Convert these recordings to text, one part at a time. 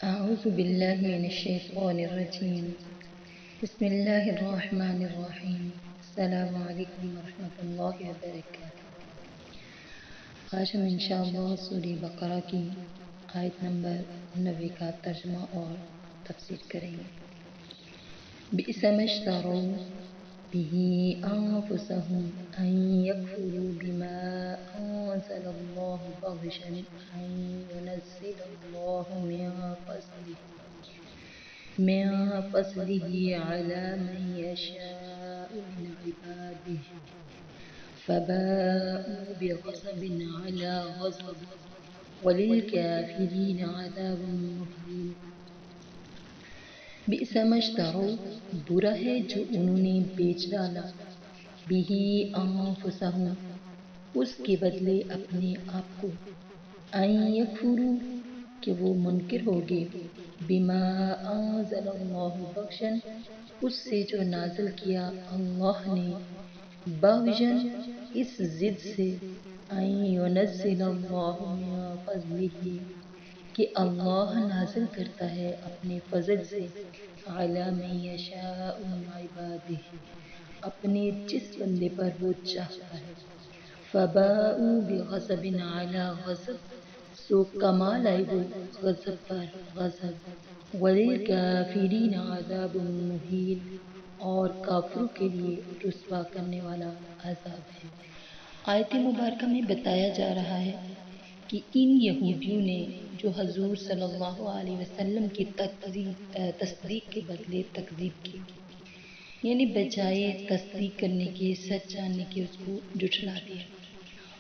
أعوذ بالله من الشيطان الرجيم. بسم الله الرحمن الرحیم. السلام علیکم ورحمۃ اللہ وبرکاتہ. آج ہم انشاءاللہ سورہ بقرہ کی آیت نمبر 90 کا ترجمہ اور تفسیر کریں گے. بئس ما اشتروا به أنفسهم أن يكفروا بما أنزل الله بغيا أن ينزل الله من فضله على من يشاء من عباده فباءوا بغضب على غضب وللكافرين عذاب مهين. بئس ما اشتروا، برا ہے جو انہوں نے بیچ ڈالا، بہ انفسہم، اس کے بدلے اپنے آپ کو، ان یکفروا، کہ وہ منکر ہوگے، بما انزل اللہ بغیا، اس سے جو نازل کیا اللہ نے، بغیا، اس ضد سے، ان ینزل اللہ من فضلہ، کہ اللہ نازل کرتا ہے اپنے فضل سے، علی من یشاء من عبادہ، اپنے جس بندے پر وہ چاہتا ہے. فباءوا بغضب علی غضب، سو کما لائے وہ غضب پر غضب. وللکافرین عذاب مہین، اور کافروں کے لیے رسوا کرنے والا عذاب ہے. آیت مبارکہ میں بتایا جا رہا ہے کہ ان یہودیوں نے جو حضور صلی اللہ علیہ وسلم کی تصدیق کے بدلے تکذیب کی، یعنی بجائے تصدیق کرنے کے، سچ جاننے کے، اس کو جھٹلا دیا،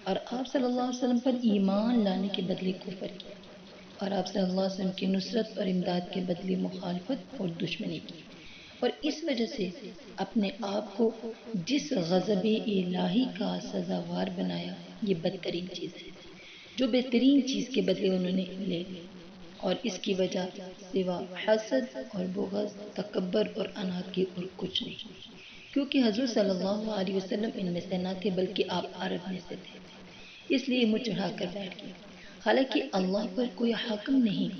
اور آپ صلی اللہ علیہ وسلم پر ایمان لانے کے بدلے کفر کیا، اور آپ صلی اللہ علیہ وسلم کی نصرت اور امداد کے بدلے مخالفت اور دشمنی کی، اور اس وجہ سے اپنے آپ کو جس غضب الہی کا سزاوار بنایا. یہ بدترین چیز ہے جو بہترین چیز کے بدلے انہوں نے لے لی، اور اس کی وجہ سوا حسد اور بغض، تکبر اور اناد کے اور کچھ نہیں، کیونکہ حضور صلی اللہ علیہ وسلم ان میں سے نہ تھے بلکہ آپ عرب میں سے تھے، اس لیے منہ چڑھا کر بیٹھ گئے. حالانکہ اللہ پر کوئی حاکم نہیں،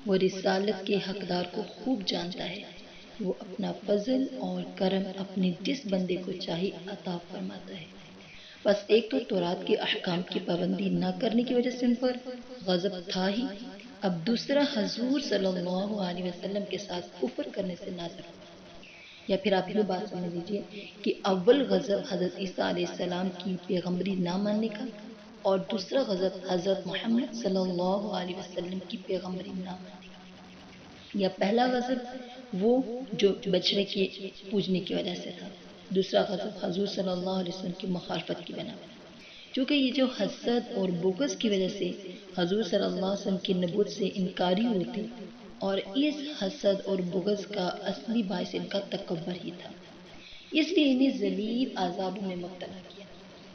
وہ رسالت کے حقدار کو خوب جانتا ہے، وہ اپنا فضل اور کرم اپنے جس بندے کو چاہے عطا فرماتا ہے. بس ایک تو تورات کے احکام کی پابندی نہ کرنے کی وجہ سے ان پر غضب تھا ہی، اب دوسرا حضور صلی اللہ علیہ وسلم کے ساتھ کفر کرنے سے نازل ہوا. یا پھر آپ یوں بات سمجھ لیجئے کہ اول غضب حضرت عیسیٰ علیہ السلام کی پیغمبری نہ ماننے کا، اور دوسرا غضب حضرت محمد صلی اللہ علیہ وسلم کی پیغمبری نہ ماننے کا. یا پہلا غضب وہ جو بچڑے کے پوجنے کی وجہ سے تھا، دوسرا غضب حضور صلی اللہ علیہ وسلم کی مخالفت کی بنا پر. چونکہ یہ جو حسد اور بغض کی وجہ سے حضور صلی اللہ علیہ وسلم کی نبوت سے انکاری ہوتے، اور اس حسد اور بغض کا اصلی باعث ان کا تکبر ہی تھا، اس لیے انہیں ذلیل عذابوں میں مبتلا کیا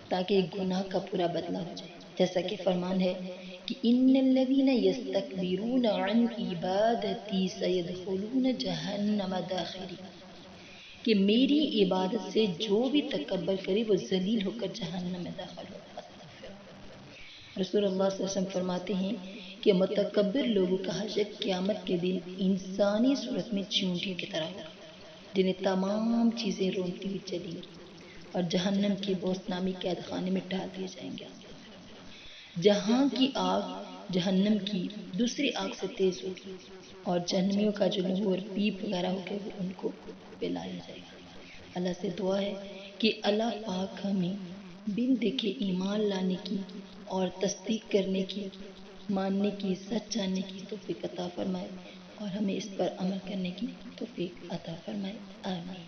تاکہ گناہ کا پورا بدلہ ہو جائے. جیسا کہ فرمان ہے کہ ان الذین یستکبرون عن عبادتی سیدخلون جہنم داخرین، کہ میری عبادت سے جو بھی تکبر کرے وہ ذلیل ہو کر جہنم میں داخل ہوگا. استغفر اللہ. رسول اللہ صلی اللہ علیہ وسلم فرماتے ہیں کہ متکبر لوگوں کا حشر قیامت کے دن انسانی صورت میں چیونٹیوں کی طرح ہوگا، جنہیں تمام چیزیں رونگتی ہوئی چلیں گی اور جہنم کے بوس نامی قید خانے میں ڈال دیے جائیں گے. جہاں کی آگ جہنم کی دوسری آگ سے تیز ہوگی، اور جہنمیوں کا جو لہو اور پیپ وغیرہ ہوگا وہ ان کو پلایا جائے گا. اللہ سے دعا ہے کہ اللہ پاک ہمیں بن دیکھے ایمان لانے کی اور تصدیق کرنے کی، ماننے کی، سچ جاننے کی توفیق عطا فرمائے، اور ہمیں اس پر عمل کرنے کی توفیق عطا فرمائے. آمین.